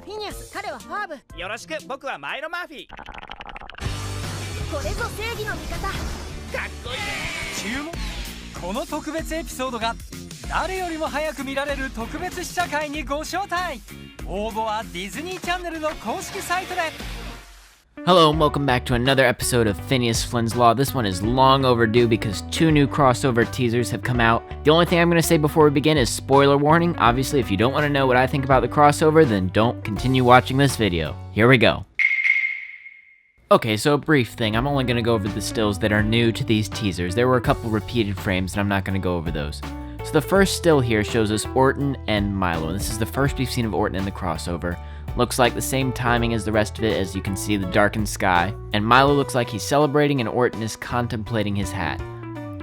フィニアス、彼はファーブ。よろしく、僕はマイロマーフィー。これぞ正義の味方。かっこいいね。注目。この特別エピソードが誰よりも早く見られる特別試写会にご招待。応募はディズニーチャンネルの公式サイトで。Hello and welcome back to another episode of Phineas Flynn's Law. This one is long overdue because 2 new crossover teasers have come out. The only thing I'm going to say before we begin is spoiler warning. Obviously, if you don't want to know what I think about the crossover, then don't continue watching this video. Here we go. Okay, so a brief thing. I'm only going to go over the stills that are new to these teasers. There were a couple repeated frames and I'm not going to go over those. So the first still here shows us Orton and Milo. And this is the first we've seen of Orton in the crossover. Looks like the same timing as the rest of it, as you can see the darkened sky. And Milo looks like he's celebrating and Orton is contemplating his hat.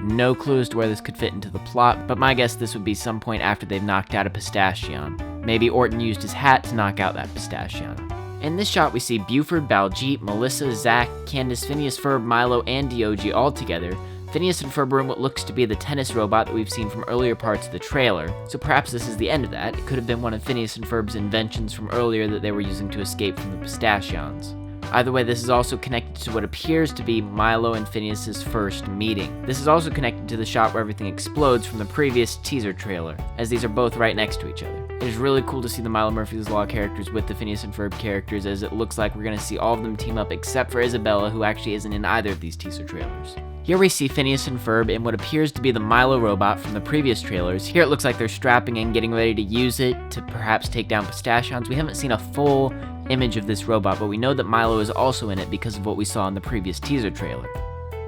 No clue as to where this could fit into the plot, but my guess this would be some point after they've knocked out a Pistachion. Maybe Orton used his hat to knock out that Pistachion. In this shot we see Buford, Baljeet, Melissa, Zach, Candace, Phineas, Ferb, Milo, and Diogi all together. Phineas and Ferb are in what looks to be the tennis robot that we've seen from earlier parts of the trailer, so perhaps this is the end of that. It could have been one of Phineas and Ferb's inventions from earlier that they were using to escape from the Pistachions. Either way, this is also connected to what appears to be Milo and Phineas's first meeting. This is also connected to the shot where everything explodes from the previous teaser trailer, as these are both right next to each other. It is really cool to see the Milo Murphy's Law characters with the Phineas and Ferb characters, as it looks like we're going to see all of them team up except for Isabella, who actually isn't in either of these teaser trailers. Here we see Phineas and Ferb in what appears to be the Milo robot from the previous trailers. Here it looks like they're strapping in, getting ready to use it to perhaps take down Pistachions. We haven't seen a full image of this robot, but we know that Milo is also in it because of what we saw in the previous teaser trailer.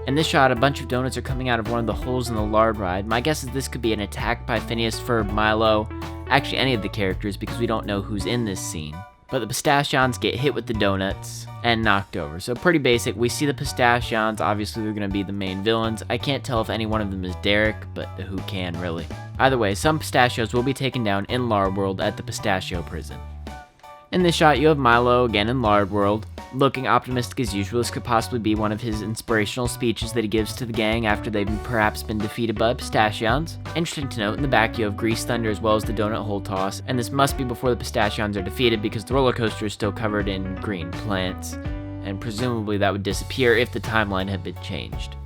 In this shot, a bunch of donuts are coming out of one of the holes in the lard ride. My guess is this could be an attack by Phineas, Ferb, Milo, actually any of the characters, because we don't know who's in this scene. But the Pistachions get hit with the donuts and knocked over. So pretty basic. We see the Pistachions. Obviously, they're going to be the main villains. I can't tell if any one of them is Derek, but who can, really? Either way, some pistachios will be taken down in Lard World at the Pistachio Prison. In this shot, you have Milo, again in Lard World, looking optimistic as usual. This could possibly be one of his inspirational speeches that he gives to the gang after they've perhaps been defeated by Pistachions. Interesting to note, in the back you have Grease Thunder as well as the donut hole toss, and this must be before the Pistachions are defeated because the roller coaster is still covered in green plants, and presumably that would disappear if the timeline had been changed.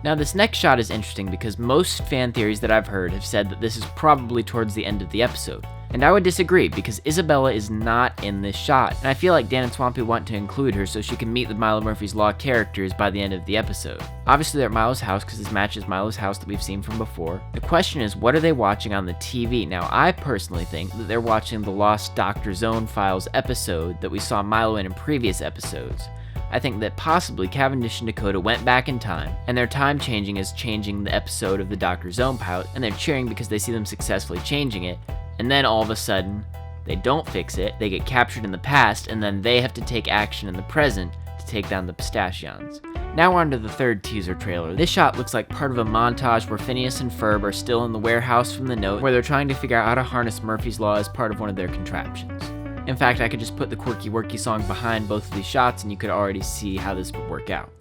Now this next shot is interesting because most fan theories that I've heard have said that this is probably towards the end of the episode. And I would disagree because Isabella is not in this shot, and I feel like Dan and Swampy want to include her so she can meet the Milo Murphy's Law characters by the end of the episode. Obviously they're at Milo's house because this matches Milo's house that we've seen from before. The question is, what are they watching on the TV? Now I personally think that they're watching the Lost Dr. Zone Files episode that we saw Milo in previous episodes. I think that possibly Cavendish and Dakota went back in time, and their time changing is changing the episode of the Dr. Zone pilot, and they're cheering because they see them successfully changing it, and then all of a sudden, they don't fix it, they get captured in the past, and then they have to take action in the present to take down the Pistachions. Now we're on to the third teaser trailer. This shot looks like part of a montage where Phineas and Ferb are still in the warehouse from the note, where they're trying to figure out how to harness Murphy's Law as part of one of their contraptions. In fact, I could just put the Quirky Worky song behind both of these shots and you could already see how this would work out.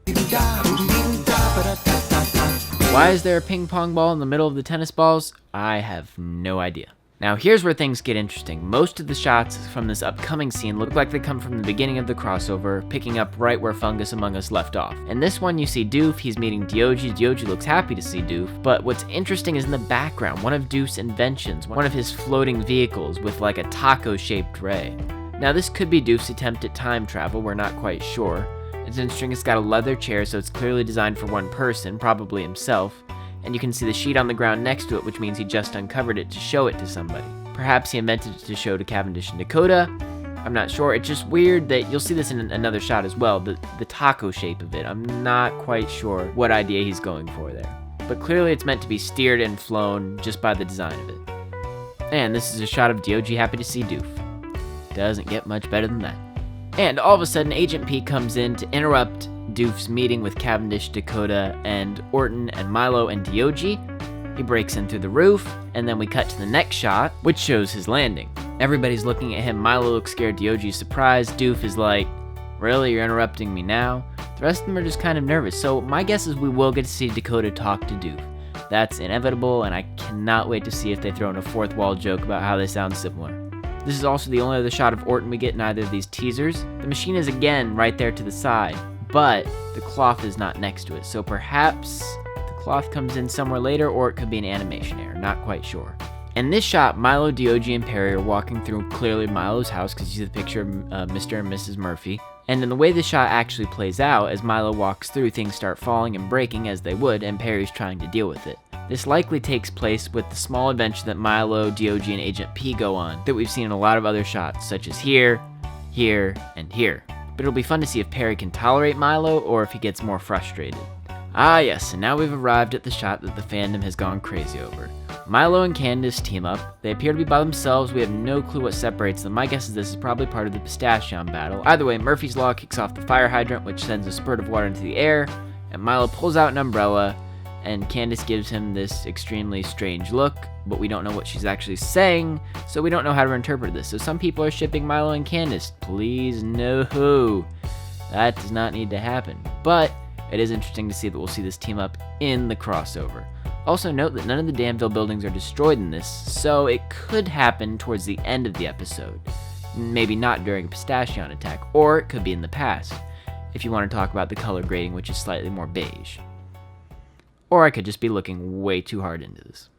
Why is there a ping pong ball in the middle of the tennis balls? I have no idea. Now here's where things get interesting. Most of the shots from this upcoming scene look like they come from the beginning of the crossover, picking up right where Fungus Among Us left off. In this one you see Doof, he's meeting Diogi. Diogi looks happy to see Doof, but what's interesting is in the background, one of Doof's inventions, one of his floating vehicles with like a taco-shaped ray. Now this could be Doof's attempt at time travel, we're not quite sure. It's interesting, it's got a leather chair, so it's clearly designed for one person, probably himself. And you can see the sheet on the ground next to it, which means he just uncovered it to show it to somebody. Perhaps he invented it to show to Cavendish and Dakota. I'm not sure. It's just weird that you'll see this in another shot as well, the taco shape of it. I'm not quite sure what idea he's going for there. But clearly it's meant to be steered and flown just by the design of it. And this is a shot of Diogi happy to see Doof. Doesn't get much better than that. And all of a sudden Agent P comes in to interrupt Doof's meeting with Cavendish, Dakota, and Orton, and Milo, and Diogi. He breaks in through the roof, and then we cut to the next shot, which shows his landing. Everybody's looking at him. Milo looks scared, Diogi's surprised, Doof is like, really, you're interrupting me now? The rest of them are just kind of nervous, so my guess is we will get to see Dakota talk to Doof. That's inevitable, and I cannot wait to see if they throw in a fourth wall joke about how they sound similar. This is also the only other shot of Orton we get in either of these teasers. The machine is again right there to the side, but the cloth is not next to it, so perhaps the cloth comes in somewhere later, or it could be an animation error, not quite sure. In this shot, Milo, Diogi, and Perry are walking through clearly Milo's house because you see the picture of Mr. and Mrs. Murphy. And in the way the shot actually plays out, as Milo walks through, things start falling and breaking as they would, and Perry's trying to deal with it. This likely takes place with the small adventure that Milo, Diogi, and Agent P go on that we've seen in a lot of other shots, such as here, here, and here. But it'll be fun to see if Perry can tolerate Milo or if he gets more frustrated. Ah yes, and now we've arrived at the shot that the fandom has gone crazy over. Milo and Candace team up. They appear to be by themselves. We have no clue what separates them. My guess is this is probably part of the Pistachio battle. Either way, Murphy's Law kicks off the fire hydrant, which sends a spurt of water into the air, and Milo pulls out an umbrella, and Candace gives him this extremely strange look, but we don't know what she's actually saying, so we don't know how to interpret this. So some people are shipping Milo and Candace. Please, no. That does not need to happen. But it is interesting to see that we'll see this team up in the crossover. Also note that none of the Danville buildings are destroyed in this, so it could happen towards the end of the episode. Maybe not during a Pistachio attack, or it could be in the past, if you want to talk about the color grading, which is slightly more beige. Or I could just be looking way too hard into this.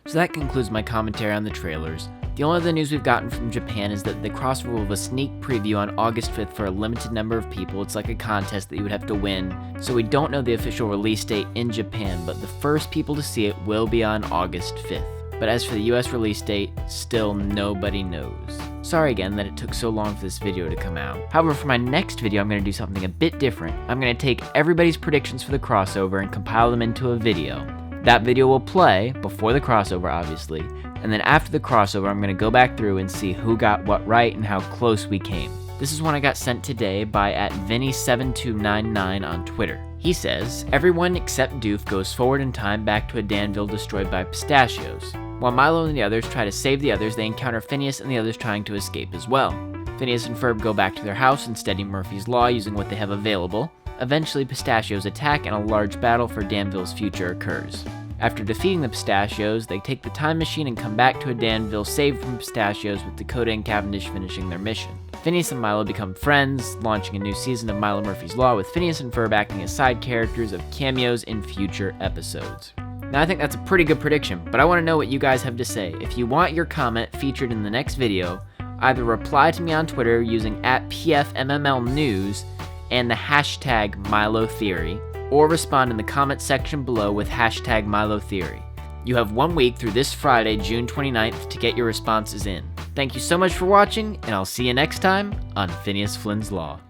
So that concludes my commentary on the trailers. The only other news we've gotten from Japan is that the crossover will have a sneak preview on August 5th for a limited number of people. It's like a contest that you would have to win. So we don't know the official release date in Japan, but the first people to see it will be on August 5th. But as for the US release date, still nobody knows. Sorry again that it took so long for this video to come out. However, for my next video, I'm going to do something a bit different. I'm going to take everybody's predictions for the crossover and compile them into a video. That video will play before the crossover, obviously, and then after the crossover, I'm going to go back through and see who got what right and how close we came. This is one I got sent today by @Vinny7299 on Twitter. He says, everyone except Doof goes forward in time back to a Danville destroyed by pistachios. While Milo and the others try to save the others, they encounter Phineas and the others trying to escape as well. Phineas and Ferb go back to their house and study Murphy's Law using what they have available. Eventually, pistachios attack and a large battle for Danville's future occurs. After defeating the pistachios, they take the time machine and come back to a Danville saved from pistachios, with Dakota and Cavendish finishing their mission. Phineas and Milo become friends, launching a new season of Milo Murphy's Law, with Phineas and Ferb acting as side characters of cameos in future episodes. Now I think that's a pretty good prediction, but I want to know what you guys have to say. If you want your comment featured in the next video, either reply to me on Twitter using @PFMMLnews and the hashtag MILOTHEORY, or respond in the comment section below with hashtag MILOTHEORY. You have 1 week through this Friday, June 29th, to get your responses in. Thank you so much for watching, and I'll see you next time on Phineas Flynn's Law.